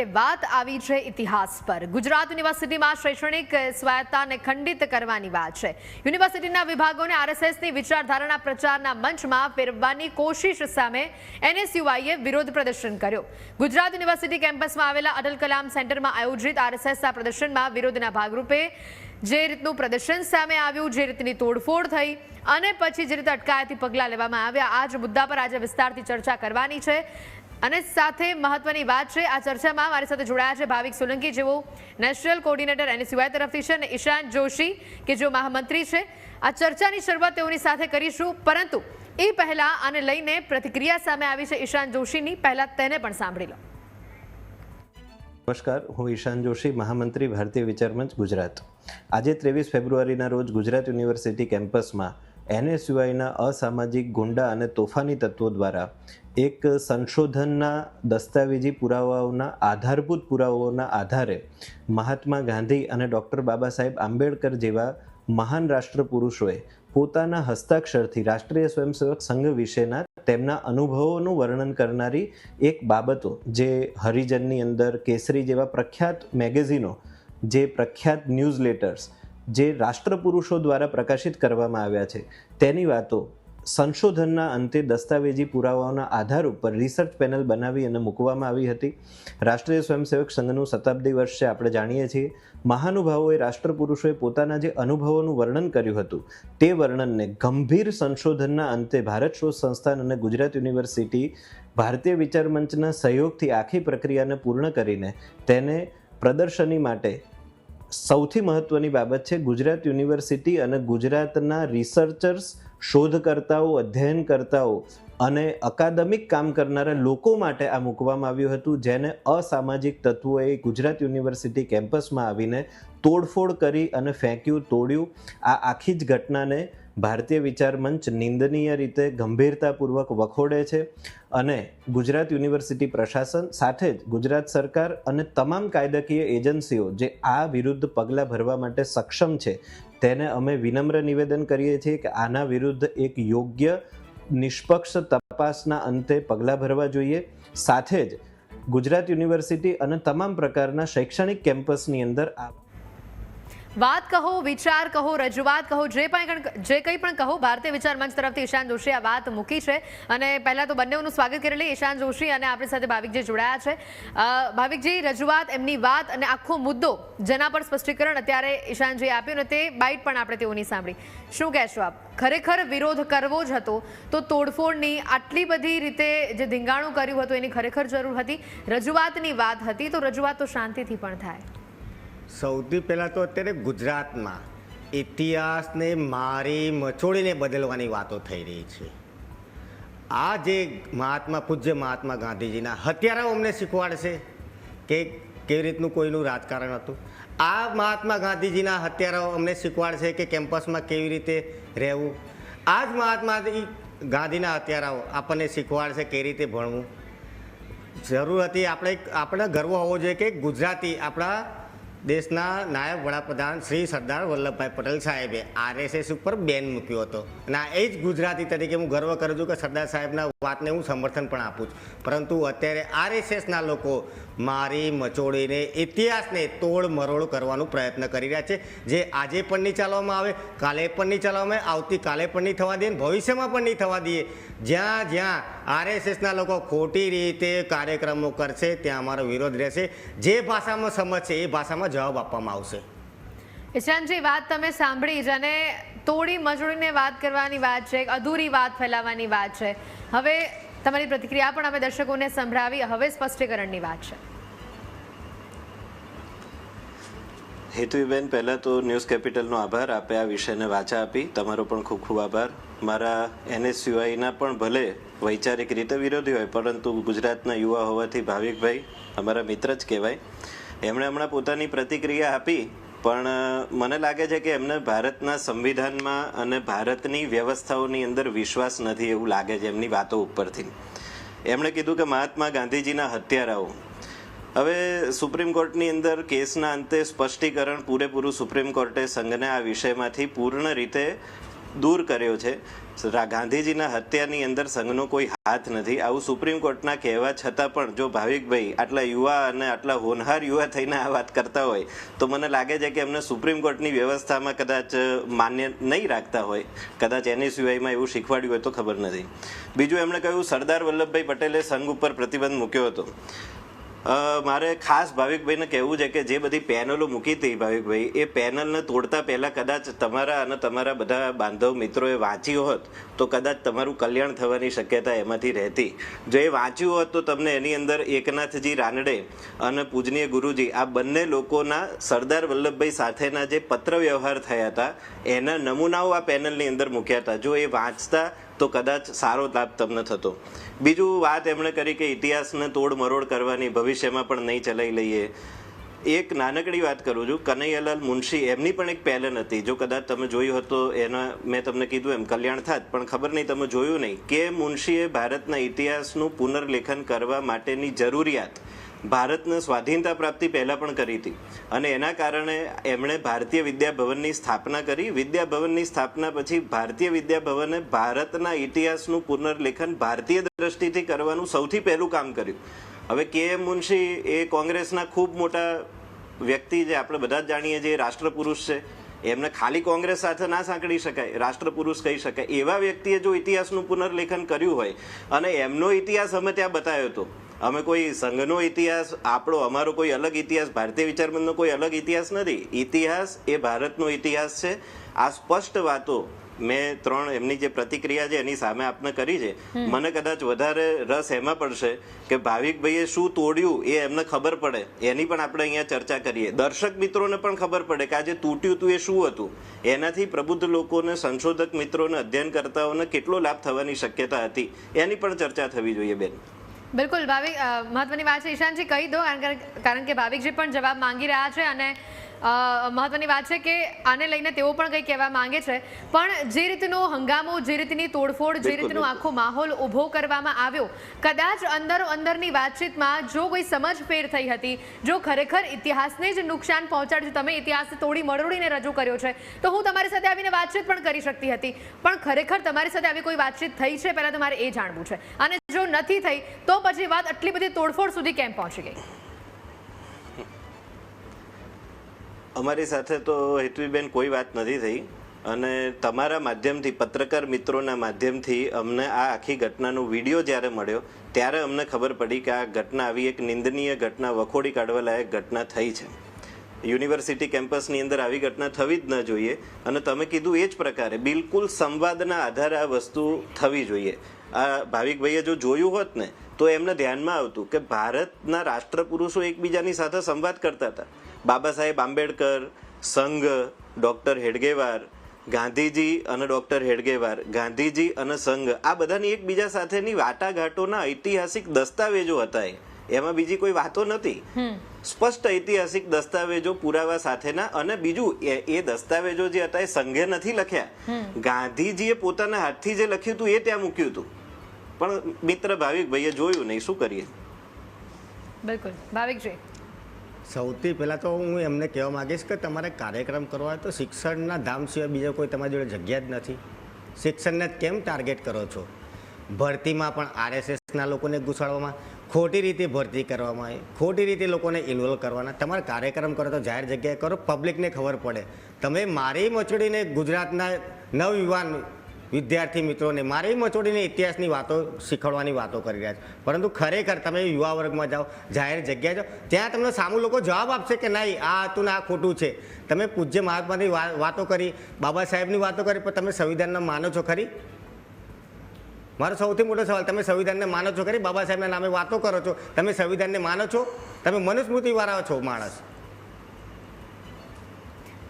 વાત આવી છે ઇતિહાસ પર. ગુજરાત યુનિવર્સિટીમાં શૈક્ષણિક સ્વાયત્તાને ખંડિત કરવાની વાત છે. યુનિવર્સિટીના વિભાગોને આરએસએસની વિચારધારાના પ્રચારના મંચમાં ફેરવવાની કોશિશ સામે એનએસયુઆઈએ વિરોધ પ્રદર્શન કર્યો. ગુજરાત યુનિવર્સિટી કેમ્પસમાં આવેલા અટલ કલામ સેન્ટરમાં આયોજિત આરએસએસના પ્રદર્શનમાં વિરોધના ભાગરૂપે જે રીતનું પ્રદર્શન સામે આવ્યું, જે રીતની તોડફોડ થઈ અને પછી જે રીતે અટકાયતી પગલાં લેવામાં આવ્યા, આ જ મુદ્દા પર આજે વિસ્તારથી ચર્ચા કરવાની છે. અને સાથે મહત્વની વાત છે, આ ચર્ચામાં મારી સાથે જોડાયા છે ભાવિક સોલંકી, જેઓ નેશનલ કોર્ડિનેટર એનએસયુઆઈ તરફથી છે, અને ઈશાન જોશી કે જેઓ મહામંત્રી છે. આ ચર્ચાની શરૂઆત તેઓની સાથે કરીશું, પરંતુ એ પહેલા આને લઈને પ્રતિક્રિયા સામે આવી છે ઈશાન જોશીની. પહેલા તેને પણ સાંભળી લો. નમસ્કાર, હું ઈશાન જોશી, મહામંત્રી ભારતીય વિચાર મંચ ગુજરાત. આજે 23 ફેબ્રુઆરીના રોજ ગુજરાત યુનિવર્સિટી કેમ્પસમાં એનએસયુઆઈના અસામાજિક, ગુંડા અને તોફાની તત્વો દ્વારા એક સંશોધનના દસ્તાવેજી પુરાવાઓના આધારભૂત પુરાવાઓના આધારે મહાત્મા ગાંધી અને ડૉક્ટર બાબા સાહેબ આંબેડકર જેવા મહાન રાષ્ટ્રપુરુષોએ પોતાના હસ્તાક્ષરથી રાષ્ટ્રીય સ્વયંસેવક સંઘ વિશેના તેમના અનુભવોનું વર્ણન કરનારી એક બાબતો, જે હરિજનની અંદર, કેસરી જેવા પ્રખ્યાત મેગેઝિનો, જે પ્રખ્યાત ન્યૂઝલેટર્સ જે રાષ્ટ્રપુરુષો દ્વારા પ્રકાશિત કરવામાં આવ્યા છે, તેની વાતો સંશોધનના અંતે દસ્તાવેજી પુરાવાઓના આધાર ઉપર રિસર્ચ પેનલ બનાવી અને મૂકવામાં આવી હતી. રાષ્ટ્રીય સ્વયંસેવક સંઘનું શતાબ્દી વર્ષ છે, આપણે જાણીએ છીએ. મહાનુભાવોએ, રાષ્ટ્રપુરુષોએ પોતાના જે અનુભવોનું વર્ણન કર્યું હતું, તે વર્ણનને ગંભીર સંશોધનના અંતે ભારત શોધ સંસ્થાન અને ગુજરાત યુનિવર્સિટી ભારતીય વિચાર મંચના સહયોગથી આખી પ્રક્રિયાને પૂર્ણ કરીને તેને પ્રદર્શની માટે સૌથી મહત્વની બાબત છે, ગુજરાત યુનિવર્સિટી અને ગુજરાતના રિસર્ચર્સ, શોધકર્તાઓ, અધ્યયનકર્તાઓ અને અકાદમિક કામ કરનારા લોકો માટે આ મૂકવામાં આવ્યું હતું, જેને અસામાજિક તત્વોએ ગુજરાત યુનિવર્સિટી કેમ્પસમાં આવીને તોડફોડ કરી અને ફેંક્યું, તોડ્યું. આ આખી જ ઘટનાને ભારતીય વિચાર મંચ નિંદનીય રીતે ગંભીરતાપૂર્વક વખોડે છે અને ગુજરાત યુનિવર્સિટી પ્રશાસન સાથે જ ગુજરાત સરકાર અને તમામ કાયદાકીય એજન્સીઓ જે આ વિરુદ્ધ પગલાં ભરવા માટે સક્ષમ છે, તેને અમે વિનમ્ર નિવેદન કરીએ છીએ કે આના વિરુદ્ધ એક યોગ્ય, નિષ્પક્ષ તપાસના અંતે પગલાં ભરવા જોઈએ. સાથે જ ગુજરાત યુનિવર્સિટી અને તમામ પ્રકારના શૈક્ષણિક કેમ્પસની અંદર આ વાત કહો, વિચાર કહો, રજૂઆત કહો, જે કંઈ પણ કહો, ભારતીય વિચાર મંચ તરફથી ઈશાન જોશી આ વાત મૂકી છે. અને પહેલા તો બંનેનું સ્વાગત કરી લઈએ, ઈશાન જોશી અને આપણી સાથે ભાવિકજી જોડાયા છે. ભાવિકજી, રજૂઆત, એમની વાત અને આખો મુદ્દો, જેના પર સ્પષ્ટીકરણ અત્યારે ઈશાનજીએ આપ્યું ને તે બાઇટ પણ આપણે તેઓની સાંભળી. શું કહેશો આપ? ખરેખર વિરોધ કરવો જ હતો તો તોડફોડની આટલી બધી રીતે જે ધીંગાણું કર્યું હતું એની ખરેખર જરૂર હતી? રજૂઆતની વાત હતી તો રજૂઆત તો શાંતિથી પણ થાય. સૌથી પહેલાં તો અત્યારે ગુજરાતમાં ઇતિહાસને મારી મચોડીને બદલવાની વાતો થઈ રહી છે. આ જે પૂજ્ય મહાત્મા ગાંધીજીના હત્યારાઓ અમને શીખવાડશે કે કેવી રીતનું કોઈનું રાજકારણ હતું. આ મહાત્મા ગાંધીજીના હત્યારાઓ અમને શીખવાડશે કે કેમ્પસમાં કેવી રીતે રહેવું. આ જ મહાત્મા ગાંધીના હત્યારાઓ આપણને શીખવાડશે કેવી રીતે ભણવું. જરૂર હતી આપણે ગર્વ હોવો જોઈએ કે ગુજરાતી આપણા દેશના નાયબ વડાપ્રધાન શ્રી સરદાર વલ્લભભાઈ પટેલ સાહેબે આરએસએસ ઉપર બેન મૂક્યો હતો. અને એ જ ગુજરાતી તરીકે હું ગર્વ કરું છું કે સરદાર સાહેબના વાતને હું સમર્થન પણ આપું છું. પરંતુ અત્યારે આરએસએસના લોકો મારી મચોડીને ઇતિહાસને તોડ મરોડ કરવાનો પ્રયત્ન કરી રહ્યા છે, જે આજે પણ નહીં ચાલવામાં આવે, કાલે પણ નહીં ચાલવામાં આવે, આવતીકાલે પણ નહીં થવા દઈએ, ભવિષ્યમાં પણ નહીં થવા દઈએ. જ્યાં જ્યાં આરએસએસના લોકો ખોટી રીતે કાર્યક્રમો કરશે ત્યાં અમારો વિરોધ રહેશે. જે ભાષામાં સમજશે એ ભાષામાં જવાબ આપવામાં આવશે. ઈશાનજી, વાત તમે સાંભળી જ, અને તોડી મજોડીને વાત કરવાની વાત છે, અધૂરી વાત ફેલાવવાની વાત છે. હવે તમારી પ્રતિક્રિયા પણ અમે દર્શકોને સંભળાવી. હવે સ્પષ્ટીકરણની વાત છે. હેતુબેન, પહેલાં તો ન્યૂઝ કેપિટલનો આભાર, આપે આ વિષયને વાચા આપી. તમારો પણ ખૂબ ખૂબ આભાર. મારા એનએસયુઆઈના પણ ભલે વૈચારિક રીતે વિરોધી હોય, પરંતુ ગુજરાતના યુવા હોવાથી ભાવિકભાઈ અમારા મિત્ર જ કહેવાય. એમણે હમણાં પોતાની પ્રતિક્રિયા આપી, પણ મને લાગે છે કે એમને ભારતના સંવિધાનમાં અને ભારતની વ્યવસ્થાઓની અંદર વિશ્વાસ નથી એવું લાગે છે એમની વાતો ઉપરથી. એમણે કીધું કે મહાત્મા ગાંધીજીના હત્યારાઓ. હવે સુપ્રીમ કોર્ટની અંદર કેસના અંતે સ્પષ્ટીકરણ પૂરેપૂરું સુપ્રીમ કોર્ટે સંઘને આ વિષયમાંથી પૂર્ણ રીતે દૂર કર્યો છે. ગાંધીજીના હત્યાની અંદર સંઘનો કોઈ હાથ નથી. આવું સુપ્રીમ કોર્ટના કહેવા છતાં પણ જો ભાવિકભાઈ આટલા યુવા અને આટલા હોનહાર યુવા થઈને આ વાત કરતા હોય તો મને લાગે છે કે એમને સુપ્રીમ કોર્ટની વ્યવસ્થામાં કદાચ માન્ય નહીં રાખતા હોય, કદાચ NSUIમાં એવું શીખવાડ્યું હોય તો ખબર નથી. બીજું એમણે કહ્યું સરદાર વલ્લભભાઈ પટેલે સંઘ ઉપર પ્રતિબંધ મૂક્યો હતો. મારે ખાસ ભાવિકભાઈને કહેવું છે કે જે બધી પેનલો મૂકી હતી ભાવિકભાઈ, એ પેનલને તોડતા પહેલાં કદાચ તમારા અને તમારા બધા બાંધવ મિત્રોએ વાંચ્યું હોત તો કદાચ તમારું કલ્યાણ થવાની શક્યતા એમાંથી રહેતી. જો એ વાંચ્યું હોત તો તમને એની અંદર એકનાથજી રાનડે અને પૂજનીય ગુરુજી આ બંને લોકોના સરદાર વલ્લભભાઈ સાથેના જે પત્ર વ્યવહાર થયા હતા એના નમૂનાઓ આ પેનલની અંદર મૂક્યા હતા. જો એ વાંચતા તો કદાચ સારો લાભ તમને થતો. બીજું વાત એમણે કરી કે ઇતિહાસને તોડ મરોડ કરવાની ભવિષ્યમાં પણ નહીં ચલાવી લઈએ. એક નાનકડી વાત કરું છું, કનૈયાલાલ મુનશી એમની પણ એક પેનલ હતી. જો કદાચ તમે જોયું હતો એના મેં તમને કીધું એમ કલ્યાણ થાત, પણ ખબર નહીં તમે જોયું નહીં કે મુનશીએ ભારતના ઇતિહાસનું પુનર્લેખન કરવા માટેની જરૂરિયાત ભારતને સ્વાધીનતા પ્રાપ્તિ પહેલાં પણ કરી હતી અને એના કારણે એમણે ભારતીય વિદ્યાભવનની સ્થાપના કરી. વિદ્યાભવનની સ્થાપના પછી ભારતીય વિદ્યાભવને ભારતના ઇતિહાસનું પુનર્લેખન ભારતીય દ્રષ્ટિથી કરવાનું સૌથી પહેલું કામ કર્યું. હવે KM મુનશી એ કોંગ્રેસના ખૂબ મોટા વ્યક્તિ જે આપણે બધા જ જાણીએ છીએ, રાષ્ટ્રપુરુષ છે. એમને ખાલી કોંગ્રેસ સાથે ના સાંકળી શકાય, રાષ્ટ્રપુરુષ કહી શકાય. એવા વ્યક્તિએ જો ઇતિહાસનું પુનર્લેખન કર્યું હોય અને એમનો ઇતિહાસ અમે ત્યાં બતાવ્યો હતો, અમે કોઈ સંઘનો ઇતિહાસ અમારો કોઈ અલગ ઇતિહાસ, ભારતીય વિચારમંદનો કોઈ અલગ ઇતિહાસ નથી. ઇતિહાસ એ ભારતનો ઇતિહાસ છે. આ સ્પષ્ટ વાતો મેં 3 એમની જે પ્રતિક્રિયા છે એની સામે આપને કરી છે. મને કદાચ વધારે રસ એમાં પડશે કે ભાવિકભાઈએ શું તોડ્યું એ એમને ખબર પડે, એની પણ આપણે અહીંયા ચર્ચા કરીએ. દર્શક મિત્રોને પણ ખબર પડે કે આ જે તૂટ્યું હતું એ શું હતું. એનાથી પ્રબુદ્ધ લોકોને, સંશોધક મિત્રોને, અધ્યયનકર્તાઓને કેટલો લાભ થવાની શક્યતા હતી એની પણ ચર્ચા થવી જોઈએ બેન. બિલકુલ ભાવિક, મહત્વની વાત છે. ઈશાનજી કહી દો, કારણ કે ભાવિકજી પણ જવાબ માંગી રહ્યા છે અને મહત્વની વાત છે કે આને લઈને તેઓ પણ કંઈ કહેવા માંગે છે. પણ જે રીતનો હંગામો, જે રીતની તોડફોડ, જે રીતનો આખો માહોલ ઊભો કરવામાં આવ્યો, કદાચ અંદરની વાતચીતમાં જો કોઈ સમજફેર થઈ હતી, જો ખરેખર ઇતિહાસને જ નુકસાન પહોંચાડ્યું, તમે ઇતિહાસ તોડી મરોડીને રજૂ કર્યો છે, તો હું તમારી સાથે આવીને વાતચીત પણ કરી શકતી હતી. પણ ખરેખર તમારી સાથે આવી કોઈ વાતચીત થઈ છે પહેલાં તમારે એ જાણવું છે. અને જો નથી થઈ તો પછી વાત આટલી બધી તોડફોડ સુધી કેમ પહોંચી ગઈ? અમારી સાથે તો હેતવીબેન કોઈ વાત નથી થઈ અને તમારા માધ્યમથી, પત્રકાર મિત્રોના માધ્યમથી અમને આ આખી ઘટનાનો વિડીયો જ્યારે મળ્યો ત્યારે અમને ખબર પડી કે આ ઘટના આવી એક નિંદનીય ઘટના, વખોડી કાઢવા લાયક ઘટના થઈ છે. યુનિવર્સિટી કેમ્પસની અંદર આવી ઘટના થવી જ ન જોઈએ. અને તમે કીધું એ જ પ્રકારે બિલકુલ સંવાદના આધારે આ વસ્તુ થવી જોઈએ. આ ભાવિકભાઈએ જો જોયું હોત ને તો એમને ધ્યાનમાં આવતું કે ભારતના રાષ્ટ્રપુરુષો એકબીજાની સાથે સંવાદ કરતા હતા. બાબા સાહેબ આંબેડકર, સંઘ, ડૉક્ટર હેડગેવાર, ગાંધીજી અને ડૉક્ટર હેડગેવાર, ગાંધીજી અને સંઘ, આ બધાની એકબીજા સાથેની વાટાઘાટોના ઐતિહાસિક દસ્તાવેજો હતા. એમાં બીજી કોઈ વાતો નથી. સ્પષ્ટ ઐતિહાસિક દસ્તાવેજો, પુરાવા સાથેના. અને બીજું એ દસ્તાવેજો જે હતા એ સંઘે નથી લખ્યા, ગાંધીજીએ પોતાના હાથથી જે લખ્યું હતું એ ત્યાં મૂક્યું હતું. પણ મિત્ર ભાવિકભાઈએ જોયું નહીં, શું કરીએ? બિલકુલ ભાવિકજી, સૌથી પહેલાં તો હું એમને કહેવા માગીશ કે તમારે કાર્યક્રમ કરવા હોય તો શિક્ષણના ધામ સિવાય બીજા કોઈ તમારી જોડે જગ્યા જ નથી. શિક્ષણને કેમ ટાર્ગેટ કરો છો? ભરતીમાં પણ RSSના લોકોને ઘુસાડવામાં, ખોટી રીતે ભરતી કરવામાં આવે, ખોટી રીતે લોકોને ઇન્વોલ્વ કરવાના. તમારે કાર્યક્રમ કરો તો જાહેર જગ્યાએ કરો, પબ્લિકને ખબર પડે. તમે મારી મચોડીને ગુજરાતના નવયુવાન વિદ્યાર્થી મિત્રોને મારી મચોડીને ઇતિહાસની વાતો શીખવાડવાની વાતો કરી રહ્યા છે. પરંતુ ખરેખર તમે યુવા વર્ગમાં જાઓ, જાહેર જગ્યાએ જાઓ, ત્યાં તમને સામું લોકો જવાબ આપશે કે નહીં આ હતું ને આ ખોટું છે. તમે પૂજ્ય મહાત્માની વાતો કરી, બાબા સાહેબની વાતો કરી, પણ તમે સંવિધાનને માનો છો ખરી? મારો સૌથી મોટો સવાલ, તમે સંવિધાનને માનો છો ખરી? બાબા સાહેબના નામે વાતો કરો છો, તમે સંવિધાનને માનો છો? તમે મનુસ્મૃતિવાળા છો માણસ.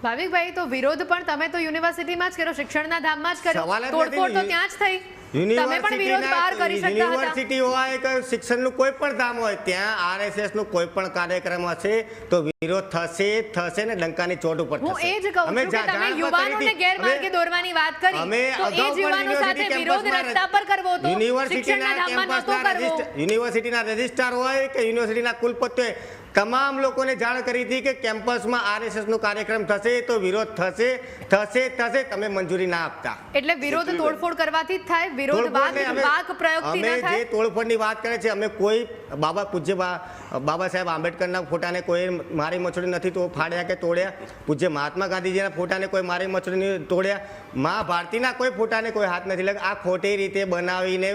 ભાવિકભાઈ, તો વિરોધ પણ તમે તો યુનિવર્સિટીમાં જ કર્યો, શિક્ષણના ધામમાં જ કર્યો, તોડફોડ તો ત્યાં જ થઈ. તમે પણ વિરોધ બહાર કરી શકતા હતા. યુનિવર્સિટી હોય કે શિક્ષણનું કોઈ પણ ધામ હોય, ત્યાં RSSનું કોઈ પણ કાર્યક્રમ હશે તો વિરોધ થશે ને ડંકાની ચોટ ઉપર થશે. હું એ જ કહું છું કે તમે યુવાનોને ગેરમાર્ગે દોરવાની વાત કરી, તો એ જ યુવાનો સાથે વિરોધ રસ્તા પર કરવો હતો, શિક્ષણના ધામમાં નહોતો કરવો. યુનિવર્સિટીના રજિસ્ટ્રાર હોય કે યુનિવર્સિટીના કુલપતિ હોય, તમામ લોકોને જાણ કરી હતી કે કેમ્પસમાં RSSનો કાર્યક્રમ થશે તો વિરોધ થશે તમે મંજૂરી ના આપતા. એટલે વિરોધ તોડફોડ કરવાથી જ થાય, વિરોધ વાક પ્રયોગથી ન અમે થાય. જે તોડફોડની વાત કરે છે, અમે કોઈ પૂજ્ય બાબા સાહેબ આંબેડકરના ફોટાને કોઈ મારી મચોડી નથી તો ફાડ્યા કે તોડ્યા. પૂજ્ય મહાત્મા ગાંધીજીના ફોટાને કોઈ મારી મચોડી તોડ્યા. મા ભારતીના કોઈ ફોટાને કોઈ હાથ નથી લાગ્યો. આ ખોટી રીતે બનાવીને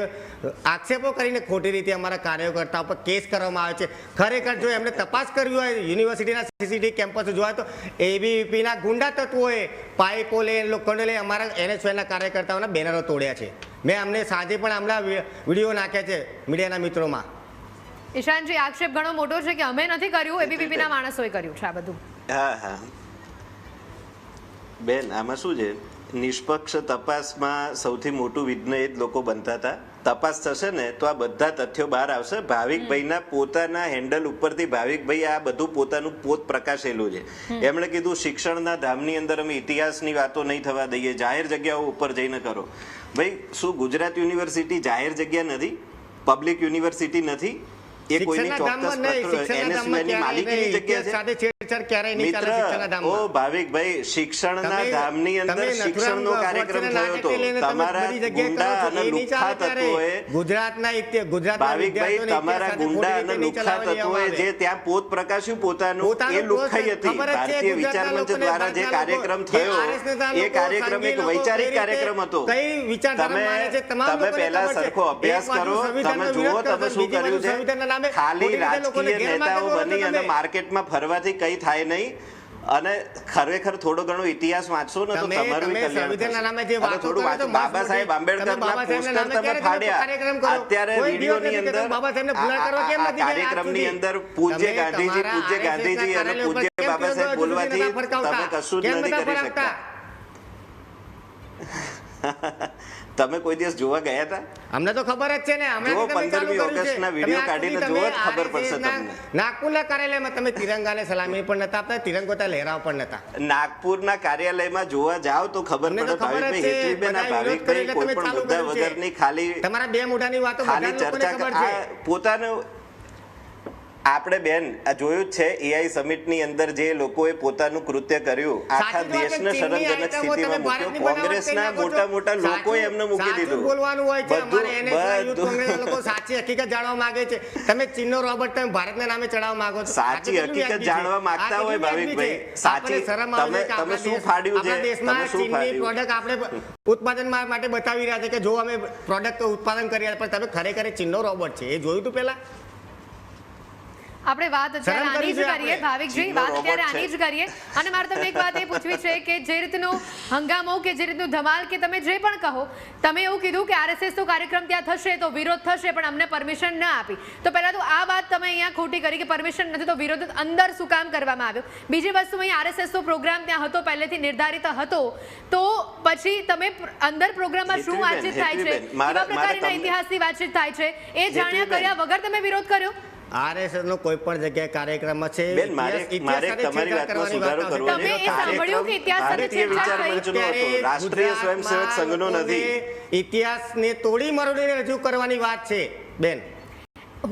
આક્ષેપો કરીને ખોટી રીતે અમારા કાર્યકર્તાઓ પર કેસ કરવામાં આવે છે. ખરેખર જો એમને તપાસ કરવી હોય, યુનિવર્સિટીના CCTV કેમ્પસ જોવા તો ABVPના ગુંડા તત્વોએ પાઇપો લઈને લોખંડો લઈને અમારા NSYના કાર્યકર્તાઓના બેનરો તોડ્યા છે. મેં અમને સાંજે પણ હમણાં વિડીયો નાખ્યા છે મીડિયાના મિત્રોમાં. ઈશાનજી, આક્ષેપ ઘણો મોટો છે કે અમે નથી કર્યું, ABVPના માણસોએ કર્યું છે આ બધું. હા બેન, આમાં શું છે, નિષ્પક્ષ તપાસમાં સૌથી મોટું વિઘ્ન એ જ લોકો બનતા હતા. તપાસ થશે ને તો આ બધા તથ્યો બહાર આવશે. ભાવિકભાઈના પોતાના હેન્ડલ ઉપરથી ભાવિકભાઈ આ બધું પોતાનું પોત પ્રકાશેલું છે. એમણે કીધું શિક્ષણના ધામની અંદર અમે ઇતિહાસની વાતો નહીં થવા દઈએ, જાહેર જગ્યાઓ ઉપર જઈને કરો. ભાઈ, શું ગુજરાત યુનિવર્સિટી જાહેર જગ્યા નથી? પબ્લિક યુનિવર્સિટી નથી? એ કોઈની ચોક્કસ NSYની માલિકીની જગ્યા છે? મિત્ર, ઓ ભાવિકભાઈ, શિક્ષણના ધામની અંદર શિક્ષણનો કાર્યક્રમ થયો હતો. તમારા ગુંડા અને લુખ્ખા તત્વોએ ભાવિકભાઈ, તમારા ગુંડા અને લુખ્ખા તત્વોએ જે ત્યાં પોત પ્રકાશ્યું પોતાનું, એ લુખ્ખાઈ હતી. ભારતીય વિચાર મંચ દ્વારા જે કાર્યક્રમ થયો એ કાર્યક્રમ એક વૈચારિક કાર્યક્રમ હતો. તમે પહેલા સરખો અભ્યાસ કરો, તમે જુઓ તમે શું કર્યું છે. ખાલી રાજકીય નેતાઓ બની અને માર્કેટમાં ફરવાથી કઈ થાય નહીં. અને ખરેખર થોડો ઘણો ઇતિહાસ વાંચશો ને તો તમારું કલ્યાણ થશે. થોડું વાંચો. બાબા સાહેબ આંબેડકરના પોસ્ટર તમે ફાડ્યા. અત્યારે વિડીયોની અંદર આ કાર્યક્રમની અંદર પૂજ્ય ગાંધીજી અને પૂજ્ય બાબા સાહેબ બોલવાથી તમે કશું જ નથી કરી શકતા. તમે કોઈ દિવસ જોવા ગયા હતા? અમને તો ખબર જ છે ને. જો 15મી ઓગસ્ટના વિડીયો કાઢીને જોવો જ ખબર પડશે તમને. નાગપુરના કાર્યાલયમાં તમે તિરંગાને સલામી પણ નતા આપતા, તિરંગો ત્યાં લહેરાવ પણ નતા. નાગપુરના કાર્યાલયમાં જોવા જાવ તો ખબર પડે. ભાવિકભાઈ, હેતવીબેન, આ ભાવિકભાઈ કોઈ પણ મુદ્દા વગરની ખાલી તમારા બે મોઢાની વાતો ખાલી ચર્ચા પોતાનું. આપણે બેન આ જોયું જ છે AI સમિટની અંદર જે લોકોએ પોતાનું કૃત્ય કર્યું, આખા દેશને શરમજનક સ્થિતિમાં મૂક્યો. કોંગ્રેસના મોટા લોકોએ એમને મૂકી દીધું. બોલવાનું હોય છે. અમારે લોકો સાચી હકીકત જાણવા માંગે છે. તમે ચીનનો રોબર્ટ તમે ભારતના નામે ચડાવવા માંગો છો. સાચી હકીકત જાણવા માંગતા હોય ભાવિકભાઈ, સાચી તમે શું ફાડ્યું છે? દેશમાં ચીનની પ્રોડક્ટ આપણે ઉત્પાદન માટે બતાવી રહ્યા છે કે જો અમે પ્રોડક્ટ ઉત્પાદન કરી રહ્યા, પણ તમે ખરેખર ચીનનો રોબોટ છે એ જોયું હતું પહેલા? આપણે વાત અત્યારે આની જ કરીએ ભાવિકજી, વાત અત્યારે આની જ કરીએ. અને મારે તમને એક વાત એ પૂછવી છે કે જે રીતનો હંગામો કે જે રીતનું ધમાલ કે તમે જે પણ કહો, તમે એવું કીધું કે RSS નો કાર્યક્રમ ત્યાં થશે તો વિરોધ થશે પણ અમને પરમિશન ના આપી. તો પહેલા તો આ વાત તમે અહીંયા ખોટી કરી કે પરમિશન નથી તો વિરોધ અંદર શું કામ કરવામાં આવ્યો. બીજી વસ્તુ, અહીં RSS નો પ્રોગ્રામ ત્યાં હતો, પહેલેથી નિર્ધારિત હતો, તો પછી તમે અંદર પ્રોગ્રામમાં શું વાતચીત થાય છે, કેવા પ્રકારના ઇતિહાસની વાતચીત થાય છે, એ જાણ્યા કર્યા વગર તમે વિરોધ કર્યો? RSS નો કોઈ પણ જગ્યાએ કાર્યક્રમ છે. બેન, મારે તમારી વાતમાં સુધારો કરવો છે. તમે એ સાંભળ્યું કે ઇતિહાસ સાથે વિચાર મંચનો હતો, રાષ્ટ્રીય સ્વયંસેવક સંઘનો નથી. ઇતિહાસને તોડી મરોડીને રજૂ કરવાની વાત છે બેન.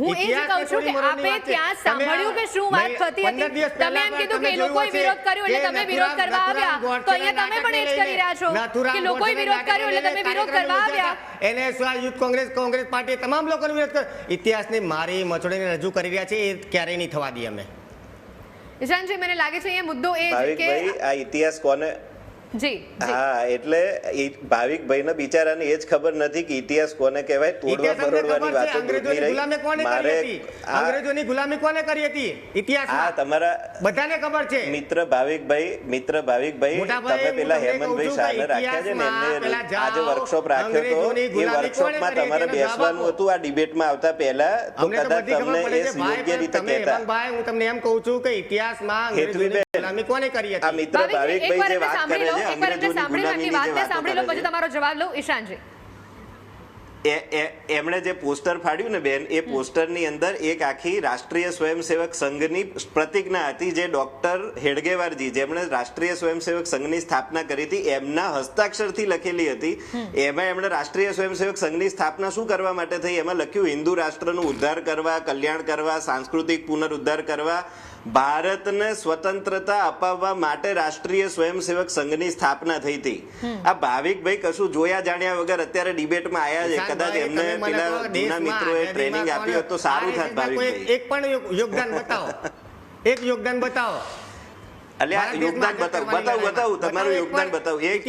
હું એ જ કહું છું કે આપે ત્યાં સાંભળ્યું કે શું વાત થતી હતી. તમે એમ કીધું કે લોકોએ વિરોધ કર્યો એટલે તમે વિરોધ કરવા આવ્યા, તો અહીંયા તમે પણ એ જ કરી રહ્યા છો કે લોકોએ વિરોધ કર્યો એટલે તમે વિરોધ કરવા આવ્યા. NSY યુથ કોંગ્રેસ પાર્ટી તમામ લોકોનો વિરોધ કર્યો. ઇતિહાસને મારી મચોડીને રજૂ રજૂ છે એ ક્યારેય નહીં થવા દે અમે. ઈશાનજી, મને લાગે છે અહીંયા મુદ્દો એ છે કે આ ઇતિહાસ કોને જી હા, એટલે ભાવિકભાઈને બિચારાને એ જ ખબર નથી કે ઇતિહાસ કોને કહેવાય. તોડવા મરોડવાની વાતો અંગ્રેજોની ગુલામી કોને કરી હતી ઇતિહાસ? હા, તમારા બધાને ખબર છે. મિત્ર ભાવિકભાઈ, તમે પેલા હેમંતભાઈ શાહને રાખ્યા છે ને, એમને આજે વર્કશોપ રાખ્યો હતો. એ વર્કશોપમાં તમારે બેસવાનું હતું આ ડિબેટમાં આવતા પહેલા, તો કદાચ તમને એ યોગ્ય રીતે કહેતા. હું તમને એમ કહું છું કે ઇતિહાસમાં અંગ્રેજોની ગુલામી કોને કરી હતી? આ મિત્ર ભાવિકભાઈ જે વાત કરે છે સાંભળી લો પછી તમારો જવાબ લો. ઈશાનજી, એમણે જે પોસ્ટર ફાડ્યું ને બેન, એ પોસ્ટરની અંદર એક આખી રાષ્ટ્રીય સ્વયંસેવક સંઘની પ્રતિજ્ઞા હતી, જે ડોક્ટર હેડગેવારજી, જેમણે રાષ્ટ્રીય સ્વયંસેવક સંઘની સ્થાપના કરી હતી, એમના હસ્તાક્ષરથી લખેલી હતી. એમાં એમણે રાષ્ટ્રીય સ્વયંસેવક સંઘની સ્થાપના શું કરવા માટે થઈ, એમાં લખ્યું હિન્દુ રાષ્ટ્રનું ઉદ્ધાર કરવા, કલ્યાણ કરવા, સાંસ્કૃતિક પુનરુદ્ધાર કરવા, ભારતને સ્વતંત્રતા અપાવવા માટે રાષ્ટ્રીય સ્વયંસેવક સંઘની સ્થાપના થઈ હતી. આ ભાવિકભાઈ કશું જોયા જાણ્યા વગર અત્યારે ડિબેટમાં આવ્યા છે. કદાચ એમને પેલા જૂના મિત્રોએ ટ્રેનિંગ આપી હોત તો સારું થાત. ભાવિકભાઈ એક પણ યોગદાન બતાવો, એક યોગદાન બતાવો. એટલે યોગદાન બતાવું તમારું યોગદાન બતાવું. એક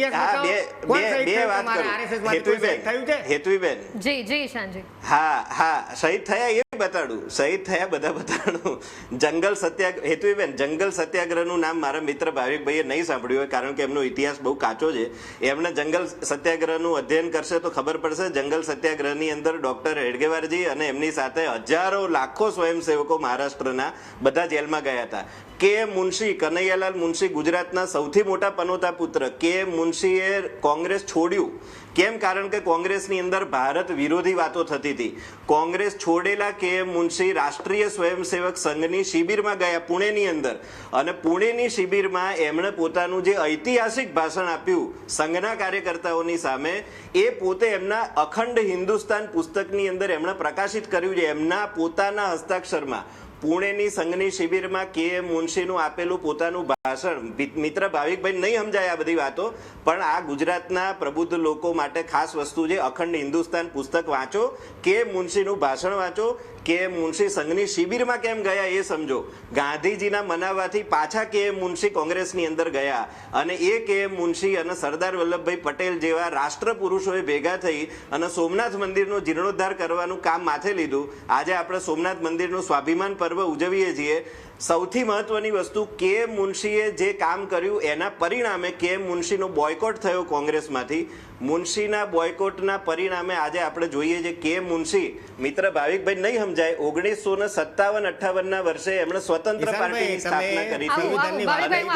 બે વાત કરું હેતુબેન. જી જી ઈશાનજી. હા શહીદ થયા એ બતાડું, શહીદ થયા બધા બતાડું. જંગલ સત્યાગ્રહ, હેતુબેન, જંગલ સત્યાગ્રહનું નામ મારા મિત્ર ભાવિકભાઈએ નહીં સાંભળ્યું હોય, કારણ કે એમનો ઇતિહાસ બહુ કાચો છે. એમને જંગલ સત્યાગ્રહનું અધ્યયન કરશે તો ખબર પડશે. જંગલ સત્યાગ્રહની અંદર ડોક્ટર હેડગેવારજી અને એમની સાથે હજારો લાખો સ્વયંસેવકો મહારાષ્ટ્રના બધા જેલમાં ગયા હતા. કે મુનશી, કનૈયાલાલ મુનશી, ગુજરાતના સૌથી મોટા પનોતા પુત્ર, કે મુનશીએ કોંગ્રેસ છોડ્યું. કેમ? કારણ કે કોંગ્રેસની અંદર ભારત વિરોધી વાતો થતી હતી. કોંગ્રેસ છોડેલા કે મુનશી રાષ્ટ્રીય સ્વયંસેવક સંઘની શિબિરમાં ગયા પુણેની અંદર, અને પુણેની શિબિરમાં એમણે પોતાનું જે ઐતિહાસિક ભાષણ આપ્યું સંઘના કાર્યકર્તાઓની સામે, એ પોતે એમના અખંડ હિન્દુસ્તાન પુસ્તકની અંદર એમણે પ્રકાશિત કર્યું છે. એમના પોતાના હસ્તાક્ષરમાં પુણેની સંઘની શિબિરમાં કે મુનશીનું આપેલું પોતાનું ભાષણ. મિત્ર ભાવિકભાઈ નહીં સમજાય આ બધી વાતો, પણ આ ગુજરાતના પ્રબુદ્ધ લોકો માટે ખાસ વસ્તુ છે. અખંડ હિન્દુસ્તાન પુસ્તક વાંચો, કે મુનશીનું ભાષણ વાંચો, કે મુનશી સંઘની શિબિરમાં કેમ ગયા એ સમજો. ગાંધીજીના મનાવવાથી પાછા કે મુનશી કોંગ્રેસની અંદર ગયા, અને એ કે મુનશી અને સરદાર વલ્લભભાઈ પટેલ જેવા રાષ્ટ્ર પુરુષોએ ભેગા થઈ અને સોમનાથ મંદિરનો જીર્ણોદ્ધાર કરવાનું કામ માથે લીધું. આજે આપણે સોમનાથ મંદિરનું સ્વાભિમાન પર્વ ઉજવીએ છીએ. સૌથી મહત્વની વસ્તુ, કે મુનશીએ જે કામ કર્યું એના પરિણામે કે મુનશીનો બોયકોટ થયો કોંગ્રેસમાંથી. મુનશીના બોયકોટના પરિણામે આજે આપણે જોઈએ છે કે મુનશી, મિત્ર ભાવિકભાઈ નહીં સમજાય, 1957-58 વર્ષે એમણે સ્વતંત્ર પાર્ટીની સ્થાપના કરી હતી, અને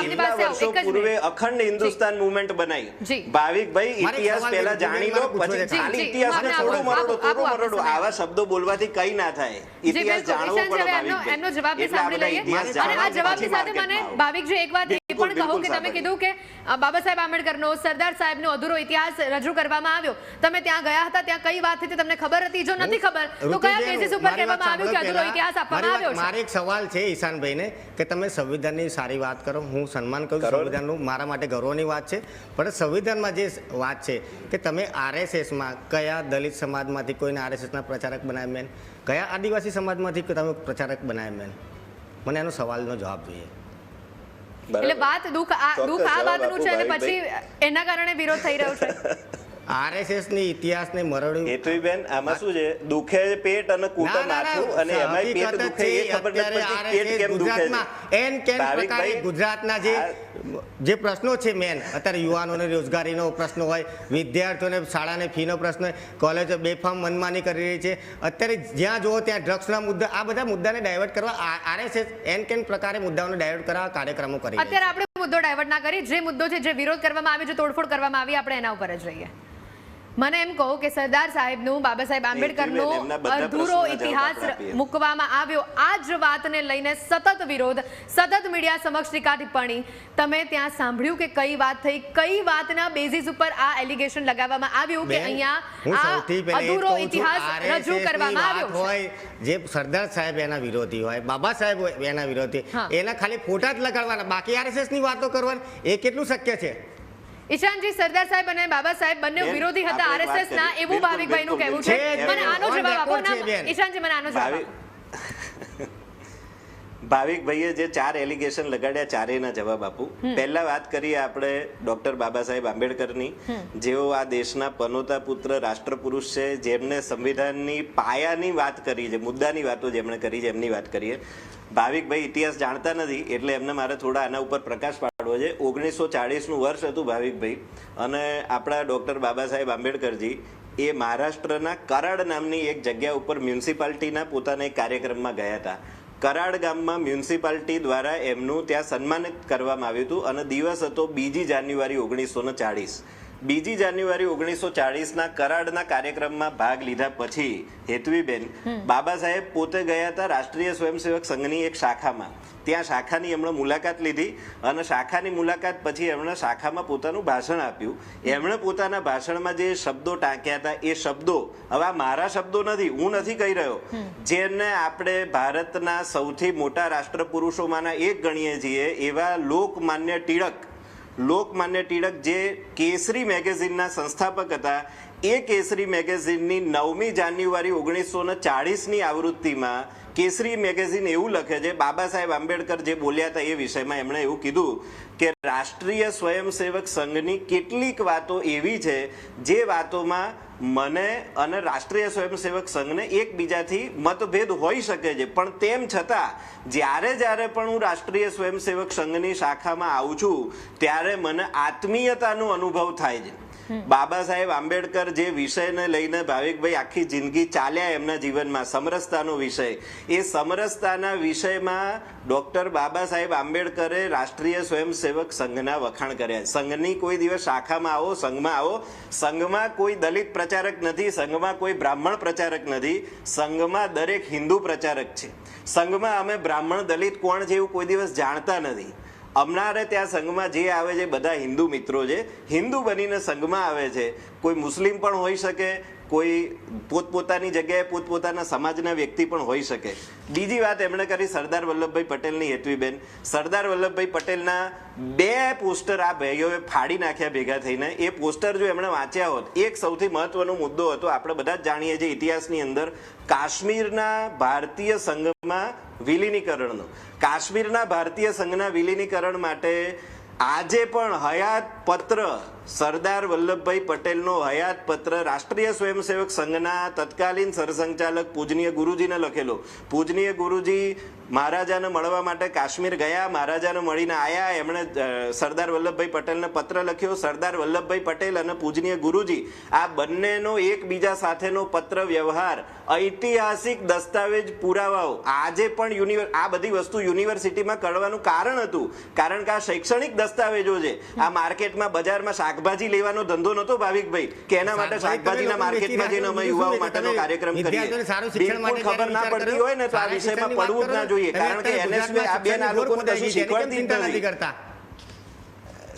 કેટલા વર્ષો પૂર્વે અખંડ હિન્દુસ્તાન મુવમેન્ટ બનાવી. ભાવિકભાઈ ઇતિહાસ પહેલા જાણી લો, પછી ખાલી ઇતિહાસને થોડું મરોડો આવા શબ્દો બોલવાથી કઈ ના થાય. ઇતિહાસ જાણવો પડે. એમનો જવાબ સાંભળી લઈએ. અને આ જવાબની સાથે મને ભાવિકજી એક વાત એ પણ કહો કે તમે કીધું કે બાબા સાહેબ આંબેડકરનો, સરદાર સાહેબનો અધૂરો ઇતિહાસ રજૂ કરવામાં આવ્યો. તમે ત્યાં ગયા હતા, ત્યાં કઈ વાત હતી તમને ખબર હતી? જો નથી ખબર તો કયા બેસિસ ઉપર કહેવામાં આવ્યું કે અધૂરો ઇતિહાસ આપવામાં આવ્યો છે? મારો એક સવાલ છે ઈશાનભાઈને, કે તમે સંવિધાનની સારી વાત કરો, હું સન્માન કરું સંવિધાનનું, મારા માટે ગૌરવની વાત છે. પણ સંવિધાનમાં જે વાત છે કે તમે આરએસએસમાં કયા દલિત સમાજમાંથી કોઈને આરએસએસના પ્રચારક બનાવ્યા મેન, કયા આદિવાસી સમાજમાંથી તમે પ્રચારક બનાવ્યા મેન? મને એનો સવાલનો જવાબ જોઈએ. એટલે વાત દુઃખ આ વાતનું છે, અને પછી એના કારણે વિરોધ થઈ રહ્યો છે. આરએસએસ ની ઇતિહાસને મરડ્યું. હેતુબેન, આમાં શું છે, દુખે પેટ અને કૂટે માથું, અને એમાંય પેટ દુખે એ ખબર નથી પડતી પેટ કેમ દુખે છે. એન કેન પ્રકારે ગુજરાતના જે પ્રશ્નો છે મેન, અત્યારે યુવાનોને રોજગારીનો પ્રશ્ન હોય, વિદ્યાર્થીઓને શાળાને ફીનો પ્રશ્ન હોય, કોલેજો બેફામ મનમાની કરી રહી છે, અત્યારે જ્યાં જુઓ ત્યાં ડ્રગ્સના મુદ્દા, આ બધા મુદ્દાને ડાયવર્ટ કરવા આરએસએસ એન કેન પ્રકારે મુદ્દાઓને ડાયવર્ટ કરવા કાર્યક્રમો કરી. અત્યારે આપણે મુદ્દો ડાયવર્ટ ના કરી, જે મુદ્દો છે, જે વિરોધ કરવામાં આવ્યો, જે તોડફોડ કરવામાં આવી, આપણે એના ઉપર જ રહીએ. મને એમ કહો કે સરદાર સાહેબનું, બાબા સાહેબ આંબેડકરનો અધૂરો ઇતિહાસ મૂકવામાં આવ્યો. આ જ વાતને લઈને સતત વિરોધ, સતત મીડિયા સમક્ષ ટીકા ટિપ્પણી. તમે ત્યાં સાંભળ્યું કે કઈ વાત થઈ, કઈ વાતના બેઝિસ ઉપર આ એલિગેશન લગાવવામાં આવ્યું કે અહીંયા આ અધૂરો ઇતિહાસ રજૂ કરવામાં આવ્યો હોય? જે સરદાર સાહેબ એના વિરોધી હોય, બાબા સાહેબ એના વિરોધી, એના ખાલી ફોટા જ લગાડવાના, બાકી આરએસએસ ની વાતો કરવાની, એ કેટલું શક્ય છે? ઈશાનજી, સરદાર સાહેબ અને બાબા સાહેબ બંને વિરોધી હતા આરએસએસ ના, એવું ભાવિકભાઈનું કહેવું છે. મને આનો જવાબ આપો ના ઈશાનજી, મને આનો જવાબ આપો. ભાવિકભાઈએ જે 4 એલિગેશન લગાડ્યા, ચારેયના જવાબ આપું. પહેલા વાત કરીએ આપણે ડોક્ટર બાબા સાહેબ આંબેડકરની, જેઓ આ દેશના પનોતા પુત્ર, રાષ્ટ્ર પુરુષ છે, જેમને સંવિધાનની પાયાની વાત કરી છે, મુદ્દાની વાતો જેમણે કરી છે, એમની વાત કરીએ. ભાવિકભાઈ ઇતિહાસ જાણતા નથી, એટલે એમને મારે થોડા આના ઉપર પ્રકાશ પાડવો છે. 1940નું વર્ષ હતું ભાવિકભાઈ, અને આપણા ડોક્ટર બાબા સાહેબ આંબેડકરજી એ મહારાષ્ટ્રના કરાડ નામની એક જગ્યા ઉપર મ્યુનિસિપાલિટીના પોતાના એક કાર્યક્રમમાં ગયા હતા. કરાડ ગામમાં મ્યુનિસિપાલિટી દ્વારા એમનું ત્યાં સન્માનિત કરવામાં આવ્યું હતું, અને દિવસ હતો 2 જાન્યુઆરી 1940. 2 જાન્યુઆરી 1940ના કરાડના કાર્યક્રમમાં ભાગ લીધા પછી હેતવીબેન બાબા સાહેબ પોતે ગયા હતા રાષ્ટ્રીય સ્વયંસેવક સંઘની એક શાખામાં. ત્યાં શાખાની એમણે મુલાકાત લીધી અને શાખાની મુલાકાત પછી એમણે શાખામાં પોતાનું ભાષણ આપ્યું. એમણે પોતાના ભાષણમાં જે શબ્દો ટાંક્યા હતા એ શબ્દો, હવે આ મારા શબ્દો નથી, હું નથી કહી રહ્યો, જેને આપણે ભારતના સૌથી મોટા રાષ્ટ્ર પુરુષોમાંના એક ગણીએ છીએ એવા લોકમાન્ય ટિળક જે કેસરી મેગેઝિનના સંસ્થાપક હતા, એ કેસરી મેગેઝિનની 9મી જાન્યુઆરી 1940ની આવૃત્તિમાં કેસરી મેગેઝિન એવું લખે છે, બાબા સાહેબ આંબેડકર જે બોલ્યા હતા એ વિષયમાં એમણે એવું કીધું કે રાષ્ટ્રીય સ્વયંસેવક સંઘની કેટલીક વાતો એવી છે જે વાતોમાં મને અને રાષ્ટ્રીય સ્વયંસેવક સંઘને એકબીજાથી મતભેદ હોઈ શકે છે, પણ તેમ છતાં જ્યારે પણ હું રાષ્ટ્રીય સ્વયંસેવક સંઘની શાખામાં આવું છું ત્યારે મને આત્મીયતાનો અનુભવ થાય છે. બાબા સાહેબ આંબેડકર જે વિષયને લઈને ભાવિકભાઈ આખી જિંદગી ચાલ્યા એમના જીવનમાં, સમરસતાનો વિષય, એ સમરસતાના વિષયમાં ડૉક્ટર બાબા સાહેબ આંબેડકરે રાષ્ટ્રીય સ્વયંસેવક સંઘના વખાણ કર્યા. સંઘની કોઈ દિવસ શાખામાં આવો, સંઘમાં આવો, સંઘમાં કોઈ દલિત પ્રચારક નથી, સંઘમાં કોઈ બ્રાહ્મણ પ્રચારક નથી, સંઘમાં દરેક હિન્દુ પ્રચારક છે. સંઘમાં અમે બ્રાહ્મણ દલિત કોણ છે એવું કોઈ દિવસ જાણતા નથી. અમારે ત્યાં સંઘમાં જે આવે છે બધા હિન્દુ મિત્રો છે, હિન્દુ બનીને સંઘમાં આવે છે. કોઈ મુસ્લિમ પણ હોઈ શકે, કોઈ પોતપોતાની જગ્યાએ પોતપોતાના સમાજના વ્યક્તિ પણ હોઈ શકે. બીજી વાત એમણે કરી સરદાર વલ્લભભાઈ પટેલની, હેતવીબેન, સરદાર વલ્લભભાઈ પટેલના 2 પોસ્ટર આ ભાઈઓએ ફાડી નાખ્યા ભેગા થઈને. એ પોસ્ટર જો એમણે વાંચ્યા હોત, એક સૌથી મહત્વનો મુદ્દો હતો, આપણે બધા જ જાણીએ છીએ ઇતિહાસની અંદર, કાશ્મીરના ભારતીય સંઘમાં વિલીનીકરણનો. કાશ્મીરના ભારતીય સંઘના વિલીનીકરણ માટે આજે પણ હયાત પત્ર, સરદાર વલ્લભભાઈ પટેલનો હયાત પત્ર રાષ્ટ્રીય સ્વયંસેવક સંઘના તત્કાલીન સરસંઘચાલક પૂજનીય ગુરુજીને લખેલો. પૂજનીય ગુરુજી મહારાજાને મળવા માટે કાશ્મીર ગયા, મહારાજાને મળીને આવ્યા, એમણે સરદાર વલ્લભભાઈ પટેલને પત્ર લખ્યો. સરદાર વલ્લભભાઈ પટેલ અને પૂજનીય ગુરુજી આ બંનેનો એકબીજા સાથેનો પત્ર વ્યવહાર, ઐતિહાસિક દસ્તાવેજ, પુરાવાઓ આજે પણ આ બધી વસ્તુ યુનિવર્સિટીમાં કરવાનું કારણ હતું, કારણ કે આ શૈક્ષણિક દસ્તાવેજો છે. આ માર્કેટમાં, બજારમાં શાકભાજી લેવાનો ધંધો નતો ભાવિકભાઈ કે એના માટે શાકભાજીના માર્કેટમાં જઈને અમે યુવાઓ માટેનો કાર્યક્રમ કરીએ. બિલકુલ ખબર ના પડતી હોય ને તો આ વિષયમાં પડવું જ ના જોઈએ, કારણ કે એનએસયુ આ બેન આ લોકોને કશું શીખવાડતી નથી કરતા.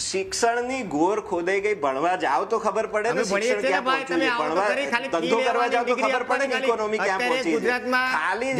શિક્ષણની ગોર ખોદાઈ ગઈ. ભણવા જાવ તો ખબર પડે ને શિક્ષણ ક્યાં પહોંચ્યું છે, ભણવા ધંધો કરવા જાવ તો ખબર પડે ને ઇકોનોમી ક્યાં પહોંચી છે. ગુજરાતમાં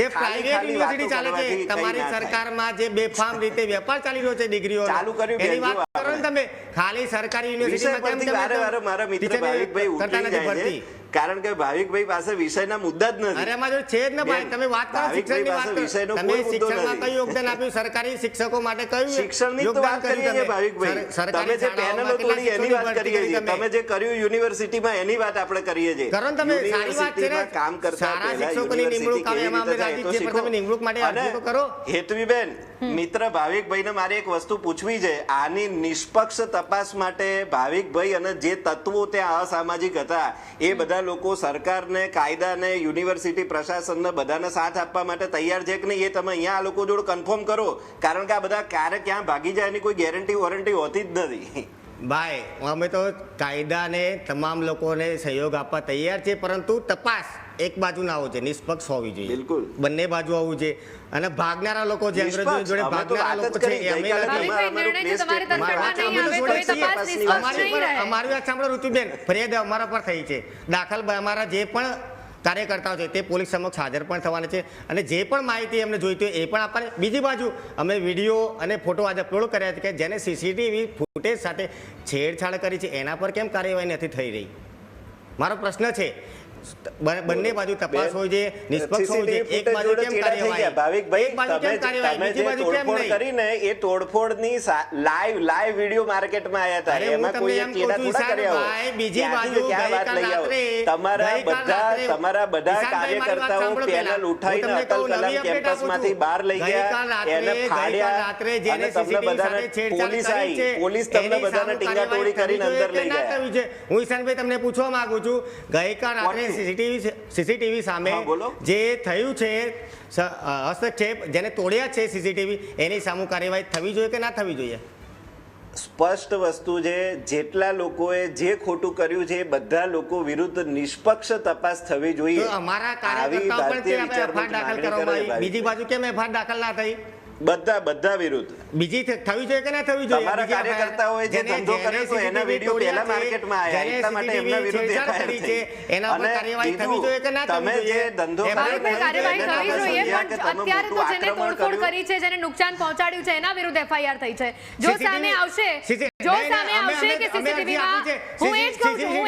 જે પ્રાઇવેટ યુનિવર્સિટી ચાલે છે, તમારી સરકારમાં જે બેફામ રીતે વેપાર ચાલી રહ્યો છે ડિગ્રીઓ ચાલુ કર્યું, એની વાત કરો ને તમે. ખાલી સરકારી યુનિવર્સિટીમાં કેમ વારે મારા મિત્ર ભાવિકભાઈ ઉઠી જાય છે, કારણ કે ભાવિકભાઈ પાસે વિષયના મુદ્દા જ નથી. અરે એમાં જો છે જ ને ભાઈ, તમે વાત કરો શિક્ષણની વાત કરો. તમે શિક્ષણમાં કયું યોગદાન આપ્યું, સરકારી શિક્ષકો માટે કયું શિક્ષણની તો વાત કરીએ છીએ ભાવિકભાઈ. તમે જે પેનલો તોડી એની વાત કરીએ છીએ, તમે જે કર્યું યુનિવર્સિટીમાં એની વાત આપણે કરીએ છીએ. કરો તમે, સારી વાત છે ને, કામ કરતા સારા શિક્ષકોની નિમણૂક આવે એમાં અમે રાજી છીએ, પણ તમે નિમણૂક માટે અરજી તો કરો. હેતવીબેન, મિત્ર ભાવિકભાઈને મારે એક વસ્તુ પૂછવી છે. આની નિષ્પક્ષ તપાસ માટે ભાવિકભાઈ અને જે તત્વો ત્યાં અસામાજિક હતા એ બધા લોકો સરકારને, કાયદાને, યુનિવર્સિટી પ્રશાસનને બધાને સાથ આપવા માટે તૈયાર છે કે નહીં એ તમે અહીંયા આ લોકો જોડે કન્ફર્મ કરો, કારણ કે આ બધા ક્યારે ક્યાં ભાગી જાય એની કોઈ ગેરંટી વોરંટી હોતી જ નથી. ભાઈ અમે તો કાયદાને તમામ લોકોને સહયોગ આપવા તૈયાર છે, પરંતુ તપાસ એક બાજુ ના હોવી જોઈએ, નિષ્પક્ષ હોવી જોઈએ. બિલકુલ બંને બાજુ હોવું જોઈએ. અને ભાગનારા લોકો જે અંગ્રેજો જોડે ભાગનારા લોકો છે અમારી વાત સાંભળો ઋતુબેન, ફરિયાદ અમારા પર થઈ છે દાખલ. અમારા જે પણ કાર્યકર્તાઓ છે તે પોલીસ સમક્ષ હાજર પણ થવાના છે અને જે પણ માહિતી એમને જોઈતી હોય એ પણ આપવાની. બીજી બાજુ અમે વિડીયો અને ફોટો આજે અપલોડ કર્યા છે કે જેને સીસીટીવી ફૂટેજ સાથે છેડછાડ કરી છે એના પર કેમ કાર્યવાહી નથી થઈ રહી. મારો પ્રશ્ન છે, બંને બાજુ તપાસ હોય છે, નિષ્પક્ષ હોય છે. એક બાજુ કેમ કાર્યવાહી, ભાવિકભાઈ એક બાજુ કેમ કાર્યવાહી, બીજી બાજુ કેમ નહીં? કરીને એ તોડફોડની લાઈવ વિડિયો માર્કેટમાં આવ્યા હતા, એમાં કોઈ ચેડા થોડા કર્યા હોય. બીજી બાજુ તમારા બધા કાર્યકર્તાઓ પેનલ ઉઠાઈને અટલ કલામ કેમ્પસમાંથી બહાર લઈ ગયા, એને ફાડ્યા અને તમને બધાને પોલીસ આવી, પોલીસ તમને બધાને ટીંગાટોળી કરીને અંદર લઈ ગયા. હું ઈશાનભાઈ તમને પૂછવા માંગુ છું, ગઈકાલ રાત્રે સીસીટીવી સામે જે થયું છે હસ્તક્ષેપ, જેને તોડ્યા છે સીસીટીવી, એની સામે કાર્યવાહી થવી જોઈએ કે ના થવી જોઈએ? સ્પષ્ટ વસ્તુ છે, જેટલા લોકોએ જે ખોટું કર્યું છે એ બધા લોકો વિરુદ્ધ નિષ્પક્ષ તપાસ થવી જોઈએ. તો અમારા આવી કાર્યકર્તાઓ પણ ભારતીય કેમ એફઆઈઆર દાખલ વિચારમંચ કરવામાં માગણી આવી? કરે બીજી બાજુ કેમ એફઆઈઆર દાખલ ના થઈ? બધા વિરુદ્ધ. બીજી થવી જોઈએ કે ના થવી જોઈએ? તમારા બીજી કાર્યકર્તાઓએ જે જેને- ધંધો કર્યો તો જેને એના CCTV વિડીયો પહેલા તોડ્યા છે, માર્કેટમાં આવ્યા, જેને એટલા માટે એમના વિરુદ્ધ છેડછાડ FIR કરી થઈ. છે, એના પર અને કાર્યવાહી થવી બીજું, જોઈએ કે ના થવી તમે જે જોઈએ? ધંધો એફઆઈઆર કર્યો કાર્યવાહી એના થવી પર જોઈએ, સમજ્યા કે પણ તમે અત્યારે તો મોટું જેને આક્રમણ તોડફોડ કર્યું. કરી છે, જેને નુકસાન પહોંચાડ્યું છે, એના વિરુદ્ધ એફઆઈઆર થઈ છે. જો CCTV સામે આવશે નહીં, સામે અમે- આવશે કે અમે અરજી સીસીટીવીમાં આપી છે. હું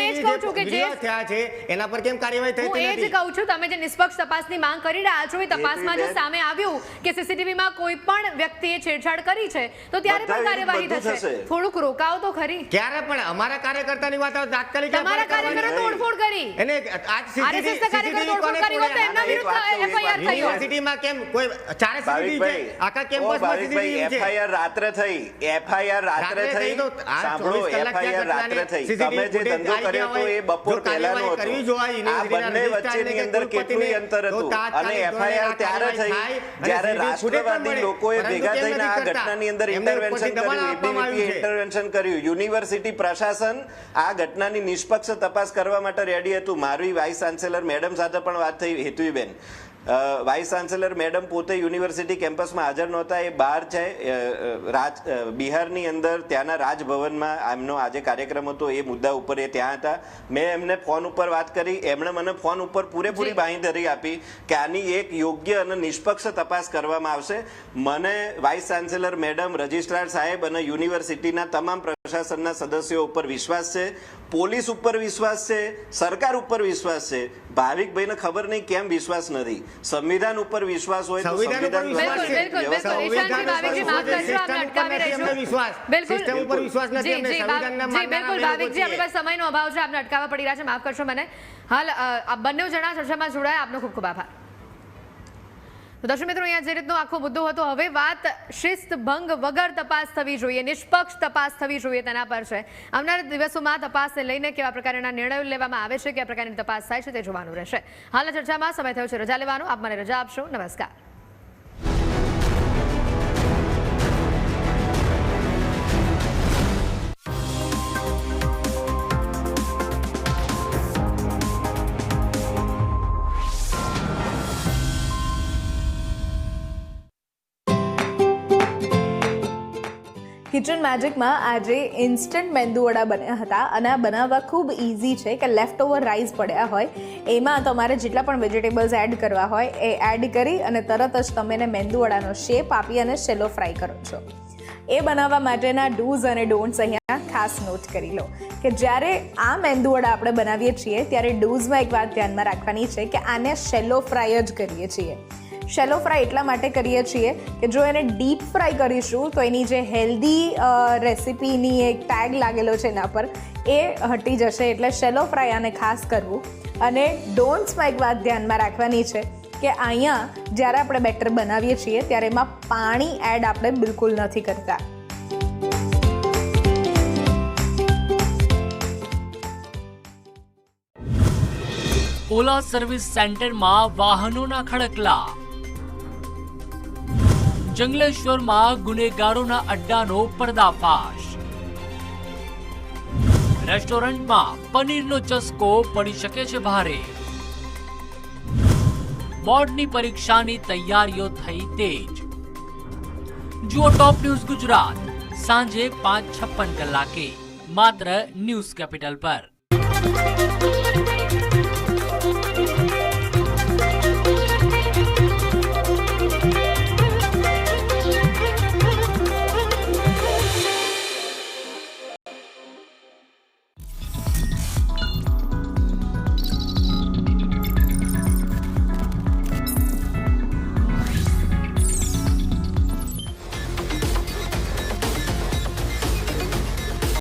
એ જ કહું છું કે જે વિડીયો થયા છે એના પર કેમ કાર્યવાહી થઈ હું એ જ નથી? કહું છું, તમે જે નિષ્પક્ષ તપાસની માંગ કરી રહ્યા છો, એ તપાસમાં જો બેન. સામે આવ્યું કે સીસીટીવીમાં કોઈ પણ વ્યક્તિએ છેડછાડ કરી છે, તો ત્યારે બધા પણ કાર્યવાહી બધું થશે. થશે. થોડુંક રોકાવો તો ખરી. ક્યારે પણ અમારા કાર્યકર્તાની વાત આવે તાત્કાલિક તમારા FIR કરવાની. કાર્યકરો તોડફોડ કરી, એને આજ RSS ના કાર્યકરો તોડફોડ કરી હોત તો એમના એક વાત વિરુદ્ધ કહું, એક વાત એફઆઈઆર થઈ હોત. યુનિવર્સિટીમાં કેમ કોઈ ચારે CCTV છે? આખા કેમ્પસમાં ભાવિકભાઈ, CCTV છે. FIR રાત્રે થઈ, FIR રાત્રે રાત્રે થઈ. થઈ તો આ સાંભળો, 24 કલાક FIR ત્યાં રાત્રે થઈ. CCTV તમે જે ફૂટેજ ધંધો આવી કર્યો ગયા તો એ હોય, બપોર જો પહેલાનો કાર્યવાહી હતો. કરવી જોઈએ, આ બંને યુનિવર્સિટીના વચ્ચેની રજિસ્ટ્રારને અંદર કે કેટલું કુલપતિને અંતર તો હતું. અને તાત્કાલિક ધોરણે FIR આ ત્યારે કાર્યવાહી થઈ થાય જ્યારે અને CCTV ફૂટેજ પણ રાષ્ટ્રવાદી મળે. લોકોએ પરંતુ ભેગા કેમ થઈને નથી આ કરતા? ઘટનાની અંદર એમને ઇન્ટરવેન્શન ઉપરથી દબાણ કર્યું, આપવામાં આવ્યું છે. ઇન્ટરવેન્શન કર્યું. યુનિવર્સિટી પ્રશાસન આ ઘટનાની નિષ્પક્ષ તપાસ કરવા માટે રેડી હતું. મારી વાઇસ ચાન્સેલર મેડમ સાથે પણ વાત થઈ, હેતુબેન. વાઇસ ચાન્સેલર મેડમ પોતે યુનિવર્સિટી કેમ્પસમાં હાજર નહોતા, એ બહાર છે બિહારની અંદર ત્યાંના રાજભવનમાં એમનો આજે કાર્યક્રમ હતો, એ મુદ્દા ઉપર એ ત્યાં હતા. મેં એમને ફોન ઉપર વાત કરી, એમણે મને ફોન ઉપર પૂરેપૂરી બાંયધરી આપી કે આની એક યોગ્ય અને નિષ્પક્ષ તપાસ કરવામાં આવશે. મને વાઇસ ચાન્સેલર મેડમ, રજિસ્ટ્રાર સાહેબ અને યુનિવર્સિટીના તમામ પ્રશાસનના સદસ્યો ઉપર વિશ્વાસ છે, પોલીસ ઉપર વિશ્વાસ છે, સરકાર ઉપર વિશ્વાસ છે. ભાવિકભાઈને ખબર નહીં કેમ વિશ્વાસ નથી. સંવિધાન ઉપર વિશ્વાસ હોય તો સંવિધાન ઉપર વિશ્વાસ છે. બિલકુલ, બિલકુલ. ઈશાનજી, ભાવિકજી, માફ કરજો, આપને અટકાવી રહી છું. બિલકુલ. સિસ્ટમ ઉપર વિશ્વાસ નથી. જી, અમને જી, સંવિધાનના જી, બિલકુલ, માનનારા ભાવિકજી, લોકો આપણી પાસે સમયનો અભાવ છે, આપને અટકાવવા પડી રહ્યા છે, માફ કરશો મને. હાલ આ બંને જણા ચર્ચામાં જોડાયા, આપનો ખૂબ ખૂબ આભાર. તો દર્શક મિત્રો, અહીંયા જે રીતનો આખો મુદ્દો હતો, હવે વાત શિસ્ત ભંગ વગર તપાસ થવી જોઈએ, નિષ્પક્ષ તપાસ થવી જોઈએ તેના પર છે. આવનારા દિવસોમાં તપાસને લઈને કેવા પ્રકારના નિર્ણયો લેવામાં આવે છે, કેવા પ્રકારની તપાસ થાય છે તે જોવાનું રહેશે. હાલના ચર્ચામાં સમય થયો છે રજા લેવાનો. આપ મને રજા આપશો. નમસ્કાર. કિચન મેજિકમાં આજે ઇન્સ્ટન્ટ મેંદુવડા બન્યા હતા અને આ બનાવવા ખૂબ ઇઝી છે કે લેફ્ટ ઓવર રાઈસ પડ્યા હોય એમાં તમારે જેટલા પણ વેજીટેબલ્સ એડ કરવા હોય એ એડ કરી અને તરત જ તમે એને મેંદુવડાનો શેપ આપી અને શેલો ફ્રાય કરો છો. એ બનાવવા માટેના ડૂઝ અને ડોન્ટ્સ અહીંયા ખાસ નોટ કરી લો કે જ્યારે આ મેંદુવડા આપણે બનાવીએ છીએ ત્યારે ડૂઝમાં એક વાત ધ્યાનમાં રાખવાની છે કે આને શેલો ફ્રાય જ કરીએ છીએ. શેલો ફ્રાય એટલા માટે કરીએ છીએ કે જો એને ડીપ ફ્રાય કરીશું તો એની જે હેલ્ધી રેસિપીની એક ટેગ લાગેલો છે એના પર એ હટી જશે. એટલે શેલો ફ્રાય આને ખાસ કરવું. અને ડોન્ટ્સમાં એક વાત ધ્યાનમાં રાખવાની છે કે અહીંયા જ્યારે આપણે બેટર બનાવીએ છીએ ત્યારે એમાં પાણી એડ આપણે બિલકુલ નથી કરતા. ઓલા સર્વિસ સેન્ટરમાં વાહનોના ખડકલા, જંગલેશ્વરમાં ગુનેગારોના અડ્ડાનો પર્દાફાશ, રેસ્ટોરન્ટમાં પનીરનો ચસ્કો પડી શકે છે ભારે, બોર્ડની પરીક્ષાની તૈયારીઓ થઈ તેજ. જુઓ ટોપ ન્યૂઝ ગુજરાત સાંજે 5:56 કલાકે માત્ર ન્યૂઝ કેપિટલ પર.